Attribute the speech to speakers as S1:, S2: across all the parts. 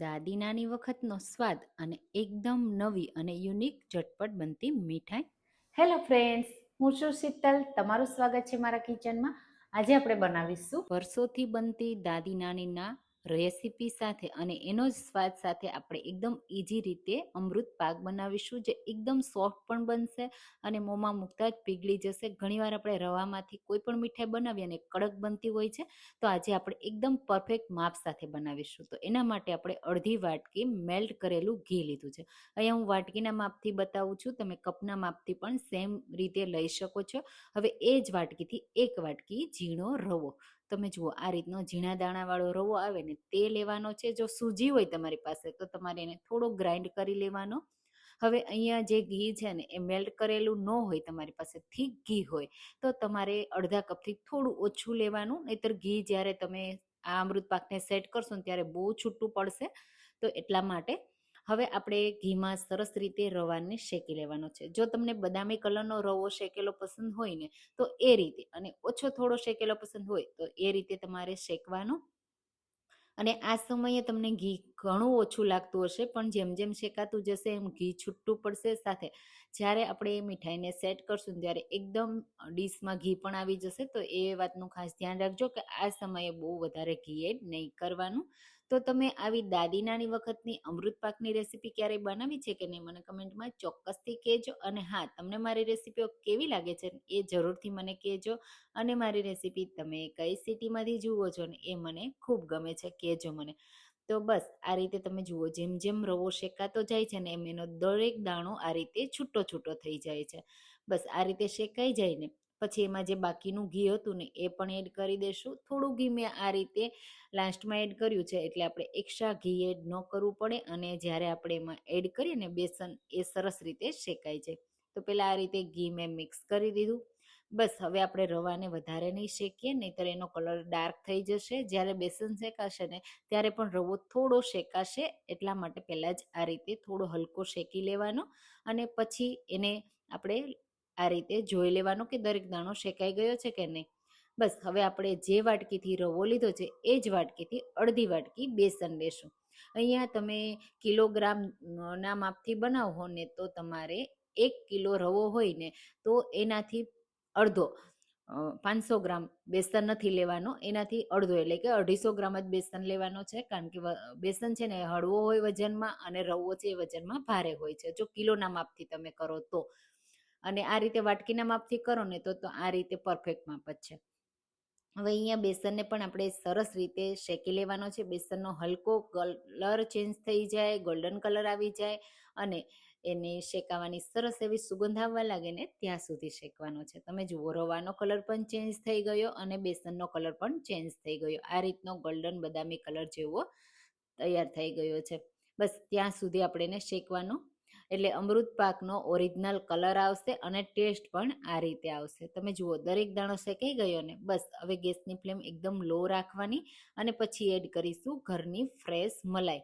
S1: દાદી નાની વખતનો સ્વાદ અને એકદમ નવી અને યુનિક ઝટપટ બનતી મીઠાઈ. હેલો ફ્રેન્ડ્સ, હું છું શીતલ. તમારું સ્વાગત છે મારા કિચનમાં. આજે આપણે બનાવીશું વર્ષોથી બનતી દાદી નાનીના રેસીપી સાથે અને એનો જ સ્વાદ સાથે આપણે એકદમ ઇઝી રીતે અમૃત પાક બનાવીશું, જે એકદમ સોફ્ટ પણ બનશે અને મોંમાં મૂકતા જ પીગળી જશે. ઘણીવાર આપણે રવામાંથી કોઈ પણ મીઠાઈ બનાવીએ અને કડક બનતી હોય છે, તો આજે આપણે એકદમ પરફેક્ટ માપ સાથે બનાવીશું. તો એના માટે આપણે અડધી વાટકી મેલ્ટ કરેલું ઘી લીધું છે. અહીંયા હું વાટકીના માપથી બતાવું છું, તમે કપના માપથી પણ સેમ રીતે લઈ શકો છો. હવે એ જ વાટકીથી એક વાટકી ઝીણો રવો, તમે જુઓ આ રીતનો ઝીણા દાણાવાળો રવો આવે ને તે લેવાનો છે. જો સૂજી હોય તમારી પાસે તો તમારે એને થોડો ગ્રાઇન્ડ કરી લેવાનો. હવે અહીંયા જે ઘી છે ને એ મેલ્ટ કરેલું ન હોય, તમારી પાસે થીક ઘી હોય તો તમારે અડધા કપથી થોડું ઓછું લેવાનું, નહીતર ઘી જ્યારે તમે આ અમૃત પાકને સેટ કરશો ને ત્યારે બહુ છૂટું પડશે. તો એટલા માટે હવે આપણે ઘીમાં સરસ રીતે રવાને શેકી લેવાનો છે. જો તમને બદામી કલરનો રવો શેકેલો પસંદ હોય ને તો એ રીતે, અને ઓછો થોડો શેકેલો પસંદ હોય તો એ રીતે તમારે શેકવાનો. અને આ સમયે તમને ઘી ઘણું ઓછું લાગતું હશે, પણ જેમ જેમ શેકાતું જશે એમ ઘી છૂટું પડશે. સાથે જ્યારે આપણે એ મીઠાઈને સેટ કરશું ત્યારે એકદમ ડીશમાં ઘી પણ આવી જશે. તો એ વાતનું ખાસ ધ્યાન રાખજો કે આ સમયે બહુ વધારે ઘી એડ નહીં કરવાનું. તો તમે આવી દાદી નાની વખતની અમૃત પાકની રેસીપી ક્યારેય બનાવી છે કે નહીં, મને કમેન્ટમાં ચોક્કસથી કહેજો. અને હા, તમને મારી રેસીપીઓ કેવી લાગે છે એ જરૂરથી મને કહેજો. અને મારી રેસીપી તમે કઈ સિટીમાંથી જુઓ છો ને એ મને ખૂબ ગમે છે, કહેજો મને. તો બસ આ રીતે તમે જુઓ, જેમ જેમ રવો શેકાતો જાય છે ને એમ એનો દરેક દાણો આ રીતે છૂટો છૂટો થઈ જાય છે. બસ આ રીતે શેકાઈ જાય ને પછી એમાં જે બાકીનું ઘી હતું ને એ પણ એડ કરી દેશું. થોડું ઘી મેં આ રીતે લાસ્ટમાં એડ કર્યું છે, એટલે આપણે એક્સ્ટ્રા ઘી એડ ન કરવું પડે. અને જ્યારે આપણે એમાં એડ કરીએ ને બેસન, એ સરસ રીતે શેકાઈ જાય. તો પહેલાં આ રીતે ઘી મેં મિક્સ કરી દીધું. બસ હવે આપણે રવાને વધારે નહીં શેકીએ, નહીંતર એનો કલર ડાર્ક થઈ જશે. જ્યારે બેસન શેકાશે ને ત્યારે પણ રવો થોડો શેકાશે, એટલા માટે પહેલાં જ આ રીતે થોડો હલકો શેકી લેવાનો. અને પછી એને આપણે આ રીતે જોઈ લેવાનો કે દરેક દાણો શેકાઈ ગયો છે કે નહીં. બસ હવે આપણે જે વાટકીથી રવો લીધો છે એ જ વાટકીથી અડધી વાટકી બેસન લેશું. અહીંયા તમે કિલોગ્રામ ના માપથી બનાવો ને તો તમારે 1 કિલો રવો હોય ને તો એનાથી અડધો 500 ગ્રામ બેસન નથી લેવાનો, એનાથી અડધો એટલે કે 250 ગ્રામ જ બેસન લેવાનો છે. કારણ કે બેસન છે ને હળવો હોય વજનમાં, અને રવો છે એ વજનમાં ભારે હોય છે, જો કિલોના માપથી તમે કરો તો. અને આ રીતે વાટકીના માપથી કરો ને તો આ રીતે પરફેક્ટ માપ જ છે. હવે અહીંયા બેસનને પણ આપણે સરસ રીતે શેકી લેવાનો છે. બેસનનો હલકો કલર ચેન્જ થઈ જાય, ગોલ્ડન કલર આવી જાય અને એને શેકાવાની સરસ એવી સુગંધ આવવા લાગે ને ત્યાં સુધી શેકવાનો છે. તમે જુઓ, રવાનો કલર પણ ચેન્જ થઈ ગયો અને બેસનનો કલર પણ ચેન્જ થઈ ગયો. આ રીતનો ગોલ્ડન બદામી કલર જેવો તૈયાર થઈ ગયો છે. બસ ત્યાં સુધી આપણે એને શેકવાનો, એટલે અમૃત પાકનો ઓરિજિનલ કલર આવશે અને ટેસ્ટ પણ આ રીતે આવશે. તમે જુઓ, દરેક દાણો શેકાઈ ગયો ને. બસ હવે ગેસની ફ્લેમ એકદમ લો રાખવાની અને પછી એડ કરીશું ઘરની ફ્રેશ મલાઈ.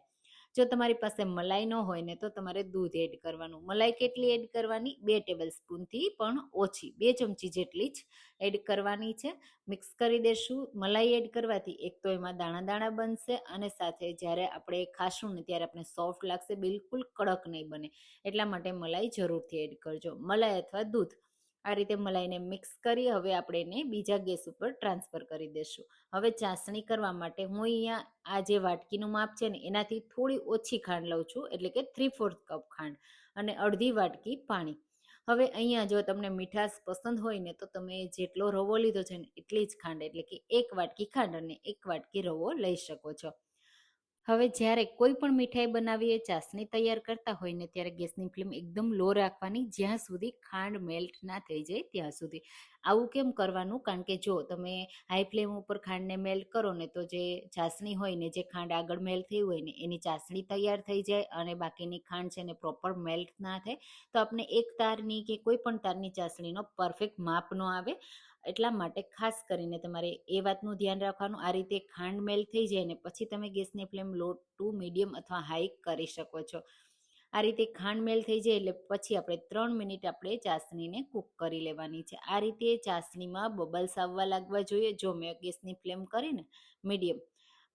S1: જો તમારી પાસે મલાઈ ન હોય ને તો તમારે દૂધ એડ કરવાનું. મલાઈ કેટલી એડ કરવાની? 2 ટેબલ સ્પૂનથી પણ ઓછી, 2 ચમચી જેટલી જ એડ કરવાની છે. મિક્સ કરી દેશું. મલાઈ એડ કરવાથી એક તો એમાં દાણા દાણા બનશે, અને સાથે જ્યારે આપણે ખાશું ને ત્યારે આપણે સોફ્ટ લાગશે, બિલકુલ કડક નહીં બને. એટલા માટે મલાઈ જરૂરથી એડ કરજો, મલાઈ અથવા દૂધ. આ રીતે મલાઈને મિક્સ કરી હવે આપણે એને બીજા ગેસ ઉપર ટ્રાન્સફર કરી દેશું. હવે ચાસણી કરવા માટે હું અહીંયા આ જે વાટકીનું માપ છે ને એનાથી થોડી ઓછી ખાંડ લઉં છું, એટલે કે 3/4 કપ ખાંડ અને અડધી વાટકી પાણી. હવે અહીંયા જો તમને મીઠાશ પસંદ હોય ને તો તમે જેટલો રવો લીધો છે ને એટલી જ ખાંડ, એટલે કે 1 વાટકી ખાંડ અને 1 વાટકી રવો લઈ શકો છો. હવે જ્યારે કોઈ પણ મીઠાઈ બનાવીએ, ચાસણી તૈયાર કરતા હોય ને ત્યારે ગેસની ફ્લેમ એકદમ લો રાખવાની, જ્યાં સુધી ખાંડ મેલ્ટ ના થઈ જાય ત્યાં સુધી. આવું કેમ કરવાનું? કારણ કે જો તમે હાઈ ફ્લેમ ઉપર ખાંડને મેલ્ટ કરો ને તો જે ચાસણી હોય ને, જે ખાંડ આગળ મેલ્ટ થઈ હોય ને એની ચાસણી તૈયાર થઈ જાય અને બાકીની ખાંડ છે ને પ્રોપર મેલ્ટ ના થાય, તો આપણે એક તારની કે કોઈ પણ તારની ચાસણીનો પરફેક્ટ માપ ન આવે. એટલા માટે ખાસ કરીને તમારે એ વાતનું ધ્યાન રાખવાનું. આ રીતે ખાંડ મેલ્ટ થઈ જાય ને પછી તમે ગેસની ફ્લેમ લો ટુ મીડિયમ અથવા હાઈ કરી શકો છો. આ રીતે ખાંડ મેલ્ટ થઈ જાય એટલે પછી આપણે 3 મિનિટ આપણે ચાસણીને કૂક કરી લેવાની છે. આ રીતે ચાસણીમાં બબલ્સ આવવા લાગવા જોઈએ. જો મેં ગેસની ફ્લેમ કરીને મીડિયમ,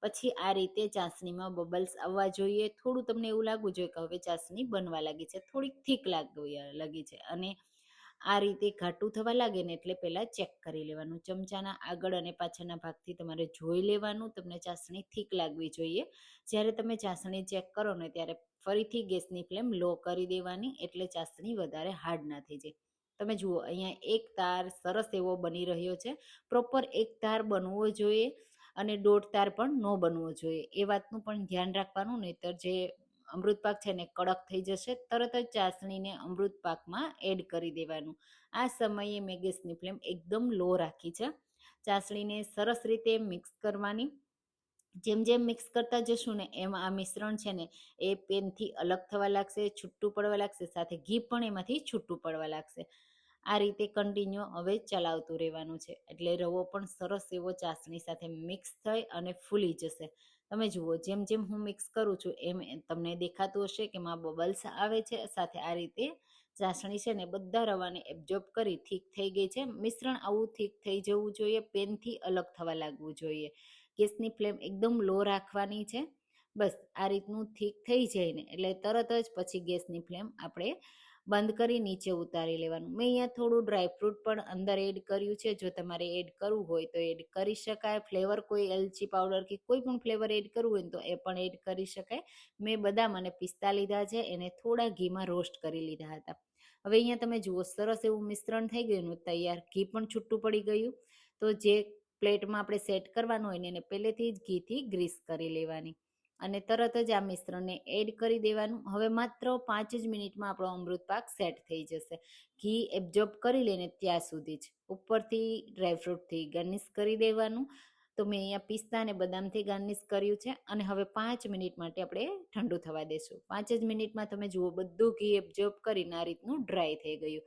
S1: પછી આ રીતે ચાસણીમાં બબલ્સ આવવા જોઈએ. થોડું તમને એવું લાગવું જોઈએ કે હવે ચાસણી બનવા લાગી છે, થોડીક થીક લાગી છે, અને આ રીતે ઘાટું થવા લાગે ને એટલે પહેલાં ચેક કરી લેવાનું. ચમચાના આગળ અને પાછળના ભાગથી તમારે જોઈ લેવાનું, તમને ચાસણી થીક લાગવી જોઈએ. જ્યારે તમે ચાસણી ચેક કરો ને ત્યારે ફરીથી ગેસની ફ્લેમ લો કરી દેવાની, એટલે ચાસણી વધારે હાર્ડ ના થઈ જાય. તમે જુઓ અહીંયા એક તાર સરસ એવો બની રહ્યો છે. પ્રોપર એક તાર બનવો જોઈએ અને દોઢ તાર પણ ન બનવો જોઈએ. એ વાતનું પણ ધ્યાન રાખવાનું, નહીંતર જે અમૃત પાક છે ને કડક થઈ જશે. તરત જ ચાસણીને અમૃત પાકમાં એડ કરી દેવાનું. આ સમયે મેં ગેસની ફ્લેમ એકદમ લો રાખી છે. ચાસણીને સરસ રીતે મિક્સ કરવાની. જેમ જેમ મિક્સ કરતા જશું ને એમ આ મિશ્રણ છે ને એ પેનથી અલગ થવા લાગશે, છૂટું પડવા લાગશે, સાથે ઘી પણ એમાંથી છૂટું પડવા લાગશે. આ રીતે કન્ટિન્યુ હવે ચલાવતું રહેવાનું છે, એટલે રવો પણ સરસ એવો ચાસણી સાથે મિક્સ થઈ અને ફૂલી જશે. તમે જુઓ જેમ જેમ હું મિક્સ કરું છું એમ તમને દેખાતું હશે કે માં બબલ્સ આવે છે, સાથે આ રીતે ચાસણી છે ને બધા રવાને એબ્ઝોર્બ કરી થીક થઈ ગઈ છે. મિશ્રણ આવું થીક થઈ જવું જોઈએ, પેનથી અલગ થવા લાગવું જોઈએ. ગેસની ફ્લેમ એકદમ લો રાખવાની છે. બસ આ રીતનું થીક થઈ જાય ને એટલે તરત જ પછી ગેસની ફ્લેમ આપણે બંધ કરી નીચે ઉતારી લેવાનું. મેં અહીંયા થોડું ડ્રાયફ્રૂટ પણ અંદર એડ કર્યું છે. જો તમારે એડ કરવું હોય તો એડ કરી શકાય. ફ્લેવર કોઈ એલચી પાવડર કે કોઈ પણ ફ્લેવર એડ કરવું હોય તો એ પણ એડ કરી શકાય. મેં બદામ અને પિસ્તા લીધા છે, એને થોડા ઘીમાં રોસ્ટ કરી લીધા હતા. હવે અહીંયા તમે જુઓ સરસ એવું મિશ્રણ થઈ ગયું તૈયાર. ઘી પણ છૂટું પડી ગયું. તો જે પ્લેટમાં આપણે સેટ કરવાનું હોય ને એને પહેલેથી જ ઘીથી ગ્રીસ કરી લેવાની અને તરત જ આ મિશ્રણને એડ કરી દેવાનું. હવે માત્ર 5 જ મિનિટમાં આપણો અમૃત પાક સેટ થઈ જશે. ઘી એબ્ઝોર્બ કરી લઈને ત્યાં સુધી જ ઉપરથી ડ્રાયફ્રૂટથી ગાર્નિશ કરી દેવાનું. તો મેં અહીંયા પિસ્તા અને બદામથી ગાર્નિશ કર્યું છે અને હવે 5 મિનિટ માટે આપણે ઠંડુ થવા દેશું. 5 જ મિનિટમાં તમે જુઓ બધું ઘી એબ્ઝોર્બ કરીને આ રીતનું ડ્રાય થઈ ગયું.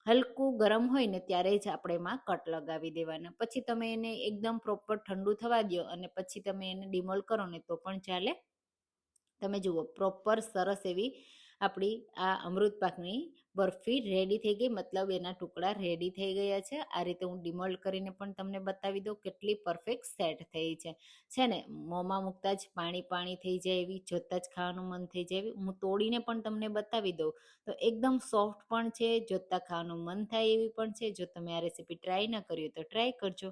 S1: હલકું ગરમ હોય ને ત્યારે જ આપણે એમાં કટ લગાવી દેવાના. પછી તમે એને એકદમ પ્રોપર ઠંડુ થવા દો અને પછી તમે એને ડિમોલ્ડ કરો ને તો પણ ચાલે. તમે જુઓ પ્રોપર સરસ એવી આપણી આ અમૃત પાકની બરફી રેડી થઈ ગઈ, મતલબ એના ટુકડા રેડી થઈ ગયા છે. આ રીતે હું ડિમોલ્ડ કરીને પણ તમને બતાવી દઉં કેટલી પરફેક્ટ સેટ થઈ છે ને મોંમાં મૂકતા જ પાણી પાણી થઈ જાય એવી, જોતાં જ ખાવાનું મન થઈ જાય એવી. હું તોડીને પણ તમને બતાવી દઉં તો એકદમ સોફ્ટ પણ છે, જોતાં ખાવાનું મન થાય એવી પણ છે. જો તમે આ રેસીપી ટ્રાય ના કરી તો ટ્રાય કરજો.